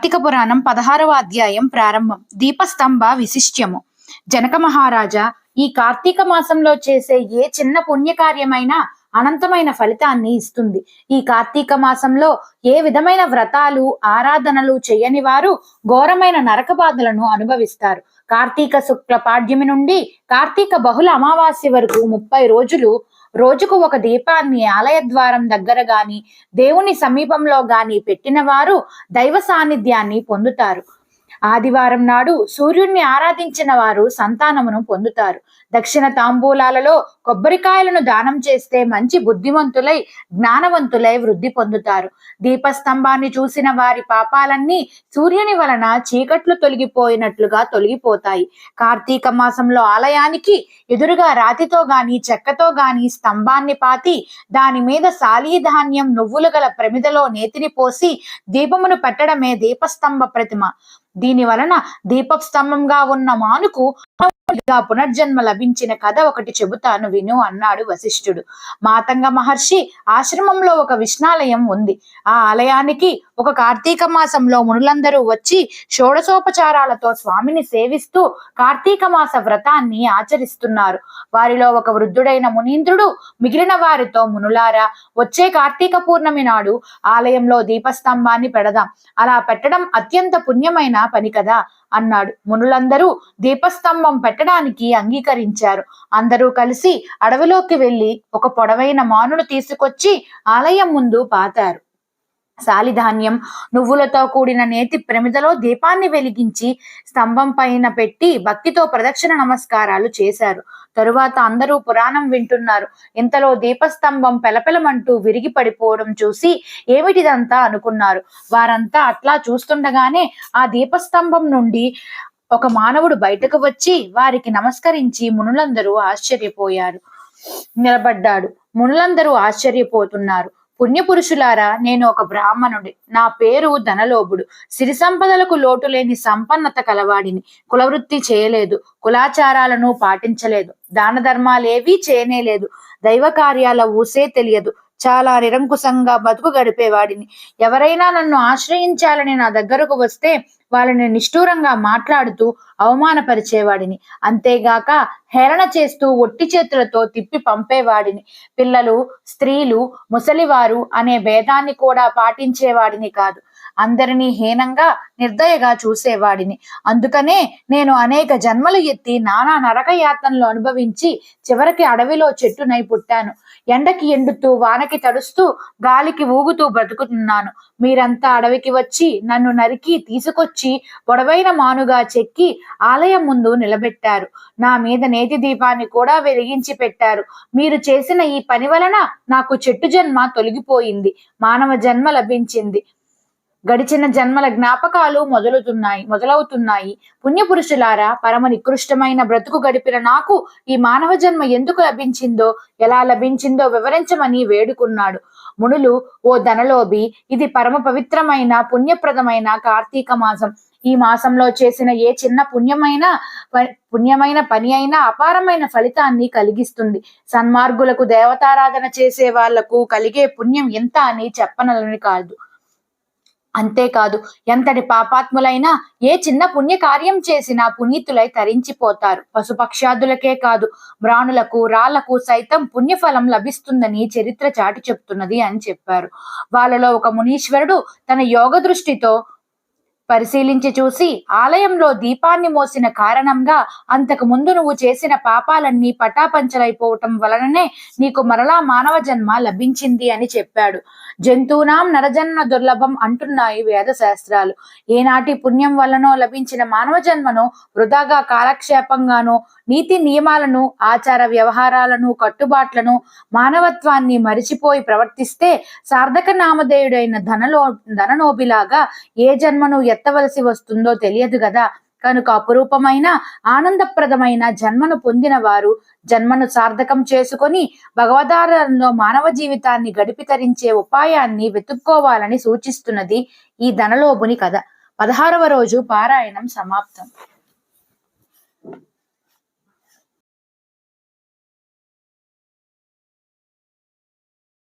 కార్తీక పురాణం 16వ అధ్యాయం ప్రారంభం. దీపస్తంభ విశిష్ట్యము. జనక మహారాజా, ఈ కార్తీక మాసంలో చేసే ఏ చిన్న పుణ్యకార్యమైనా అనంతమైన ఫలితాన్ని ఇస్తుంది. ఈ కార్తీక మాసంలో ఏ విధమైన వ్రతాలు ఆరాధనలు చేయని వారు ఘోరమైన నరక బాధలను అనుభవిస్తారు. కార్తీక శుక్ల పాడ్యమి నుండి కార్తీక బహుళ అమావాస్య వరకు 30 రోజులు రోజుకు ఒక దీపాన్ని ఆలయ ద్వారం దగ్గర గాని దేవుని సమీపంలో గాని పెట్టిన వారు దైవ సాన్నిధ్యాన్ని పొందుతారు. ఆదివారం నాడు సూర్యుడిని ఆరాధించిన వారు సంతానమును పొందుతారు. దక్షిణ తాంబూలాలలో కొబ్బరికాయలను దానం చేస్తే మంచి బుద్ధిమంతులై జ్ఞానవంతులై వృద్ధి పొందుతారు. దీపస్తంభాన్ని చూసిన వారి పాపాలన్నీ సూర్యుని వలన చీకట్లు తొలగిపోయినట్లుగా తొలగిపోతాయి. కార్తీక మాసంలో ఆలయానికి ఎదురుగా రాతితో గాని చెక్కతో గాని స్తంభాన్ని పాతి దాని మీద సాలీ ధాన్యం నువ్వులు గల ప్రమిదలో నేతిని పోసి దీపమును పెట్టడమే దీపస్తంభ ప్రతిమ. దీని వలన దీపస్తంభంగా ఉన్న మానుకు పునర్జన్మ లభించిన కథ ఒకటి చెబుతాను విను అన్నాడు వశిష్ఠుడు. మాతంగ మహర్షి ఆశ్రమంలో ఒక విష్ణాలయం ఉంది. ఆ ఆలయానికి ఒక కార్తీక మాసంలో మునులందరూ వచ్చి షోడశోపచారాలతో స్వామిని సేవిస్తూ కార్తీక మాస వ్రతాన్ని ఆచరిస్తున్నారు. వారిలో ఒక వృద్ధుడైన మునీంద్రుడు మిగిలిన వారితో, మునులారా, వచ్చే కార్తీక పూర్ణమి నాడు ఆలయంలో దీపస్తంభాన్ని పెడదాం. అలా పెట్టడం అత్యంత పుణ్యమైన పని కదా అన్నాడు. మునులందరూ దీపస్తంభం పెట్టడానికి అంగీకరించారు. అందరూ కలిసి అడవిలోకి వెళ్లి ఒక పొడవైన మానును తీసుకొచ్చి ఆలయం ముందు పాతారు. సాలిధాన్యం నువ్వులతో కూడిన నేతి ప్రమిదలో దీపాన్ని వెలిగించి స్తంభం పైన పెట్టి భక్తితో ప్రదక్షిణ నమస్కారాలు చేశారు. తరువాత అందరూ పురాణం వింటున్నారు. ఇంతలో దీపస్తంభం పెలపెలమంటూ విరిగి పడిపోవడం చూసి ఏమిటిదంతా అనుకున్నారు. వారంతా అట్లా చూస్తుండగానే ఆ దీపస్తంభం నుండి ఒక మానవుడు బయటకు వచ్చి వారికి నమస్కరించి మునులందరూ ఆశ్చర్యపోయారు. నిలబడ్డాడు. మునులందరూ ఆశ్చర్యపోతున్నారు. పుణ్యపురుషులారా, నేను ఒక బ్రాహ్మణుడి. నా పేరు ధనలోభుడు. సిరి సంపదలకు లోటు లేని సంపన్నత కలవాడిని. కులవృత్తి చేయలేదు, కులాచారాలను పాటించలేదు, దాన ధర్మాలేవీ చేయనేలేదు, దైవ కార్యాల ఊసే తెలియదు. చాలా నిరంకుశంగా బతుకు గడిపేవాడిని. ఎవరైనా నన్ను ఆశ్రయించాలని నా దగ్గరకు వస్తే వాళ్ళని నిష్ఠూరంగా మాట్లాడుతూ అవమానపరిచేవాడిని. అంతేగాక హేళన చేస్తూ ఒట్టి చేతులతో తిప్పి పంపేవాడిని. పిల్లలు, స్త్రీలు, ముసలివారు అనే భేదాన్ని కూడా పాటించేవాడిని కాదు. అందరినీ హీనంగా నిర్దయగా చూసేవాడిని. అందుకనే నేను అనేక జన్మలు ఎత్తి నానా నరక యాతనలు అనుభవించి చివరికి అడవిలో చెట్టునై పుట్టాను. ఎండకి ఎండుతూ, వానకి తడుస్తూ, గాలికి ఊగుతూ బ్రతుకుతున్నాను. మీరంతా అడవికి వచ్చి నన్ను నరికి తీసుకొచ్చి పొడవైన మానుగా చెక్కి ఆలయం ముందు నిలబెట్టారు. నా మీద నేతి దీపాన్ని కూడా వెలిగించి పెట్టారు. మీరు చేసిన ఈ పని వలన నాకు చెట్టు జన్మ తొలగిపోయింది, మానవ జన్మ లభించింది. గడిచిన జన్మల జ్ఞాపకాలు మొదలవుతున్నాయి. పుణ్యపురుషులారా, పరమ నికృష్టమైన బ్రతుకు గడిపిన నాకు ఈ మానవ జన్మ ఎందుకు లభించిందో, ఎలా లభించిందో వివరించమని వేడుకున్నాడు. మునులు, ఓ ధనలోభి, ఇది పరమ పవిత్రమైన పుణ్యప్రదమైన కార్తీక మాసం. ఈ మాసంలో చేసిన ఏ చిన్న పుణ్యమైన పని అయినా అపారమైన ఫలితాన్ని కలిగిస్తుంది. సన్మార్గులకు, దేవతారాధన చేసే వాళ్లకు కలిగే పుణ్యం ఎంత అని చెప్పనలని కాదు. అంతేకాదు, ఎంతటి పాపాత్ములైనా ఏ చిన్న పుణ్య కార్యం చేసినా పునీతులై తరించిపోతారు. పశుపక్షాదులకే కాదు, బ్రాణులకు, రాళ్లకు సైతం పుణ్యఫలం లభిస్తుందని చరిత్ర చాటి చెప్తున్నది అని చెప్పారు. వాళ్ళలో ఒక మునీశ్వరుడు తన యోగ దృష్టితో పరిశీలించి చూసి, ఆలయంలో దీపాన్ని మోసిన కారణంగా అంతకు ముందు నువ్వు చేసిన పాపాలన్నీ పటాపంచలైపోవటం వలననే నీకు మరలా మానవ జన్మ లభించింది అని చెప్పాడు. జంతువునాం నరజన్మ దుర్లభం అంటున్నాయి వేద శాస్త్రాలు. ఏనాటి పుణ్యం వల్లనో లభించిన మానవ జన్మను వృధాగా కాలక్షేపంగానో నీతి నియమాలను, ఆచార వ్యవహారాలను, కట్టుబాట్లను, మానవత్వాన్ని మరిచిపోయి ప్రవర్తిస్తే సార్థక నామధేయుడైన ధననోబిలాగా ఏ జన్మను ఎత్తవలసి వస్తుందో తెలియదు గదా. కనుక అపురూపమైన ఆనందప్రదమైన జన్మను పొందిన వారు జన్మను సార్థకం చేసుకొని భగవదారంలో మానవ జీవితాన్ని గడిపి తరించే ఉపాయాన్ని వెతుక్కోవాలని సూచిస్తున్నది ఈ ధనలోభుని కథ. 16వ రోజు పారాయణం సమాప్తం.